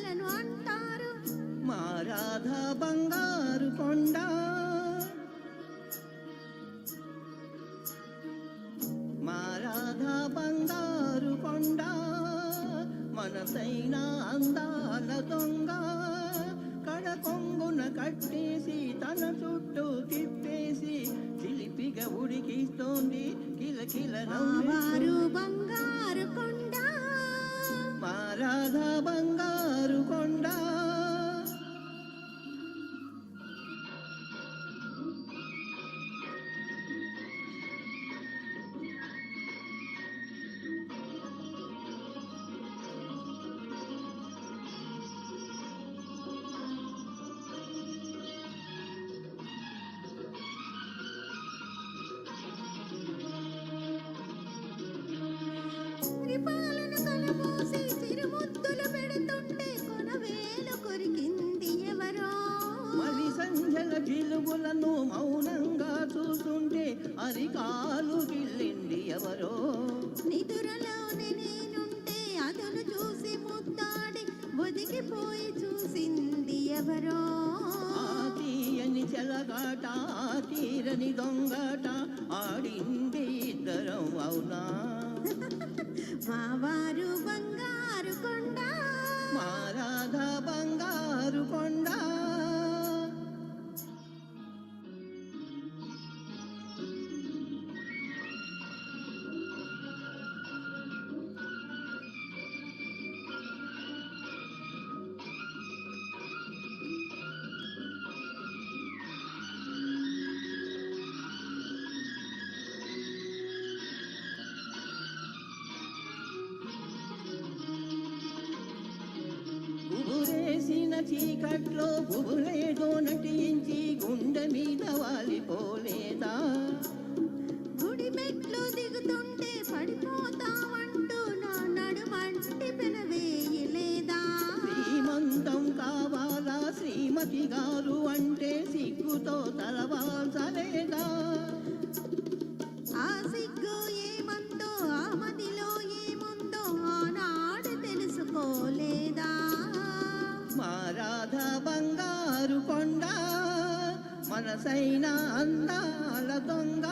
కళను అంటారు. మా రాధ బంగారు కొండ, మా రాధ బంగారు కొండ, మనసైన అందాల దొంగ. కడ కొంగున కట్టేసి తన చుట్టూ తిప్పేసి చిలిపిగా ఉడికిస్తోంది కిలకిల నవ్వారు బంగారు కొండ, మా రాధ బంగారు కొండ. పాలను కలబోసి చిరుముద్దులు పెడుతుంటే కొనవేలు కొరికింది ఎవరో. మలి సంధ్యల జిలుగులను మౌనంగా చూస్తుంటే అరికాలు గిల్లింది ఎవరో. నిదురలోనే నేనుంటే అతను చూసి ముద్దాడి ఒదిగిపోయి చూసింది ఎవరో. ఆ తీయని చెలగాట, ఆ తీరని దొంగట ఆడింది ఇద్దరం అవునా. మా వారు బంగారు కొండ, మా రాధ బంగారు కొండ. గుబురేసిన చీకట్లో గుబులేదో నటించి గుండె మీద వాలిపోలేదా. గుడి మెట్లు దిగుతుంటే పడిపోతామంటూ నా నడుమంటి పెనవేయలేదా. శ్రీమంతం కావాలా శ్రీమతి గారు అంటే సిగ్గుతో తలవాల్చలేదా. ఆ సిగ్గు ఏమందో ఆ మదిలో ఏముందో ఆనాడు తెలుసుకోలేదా. మా రాధ బంగారు కొండ, మనసైన అందాల దొంగ.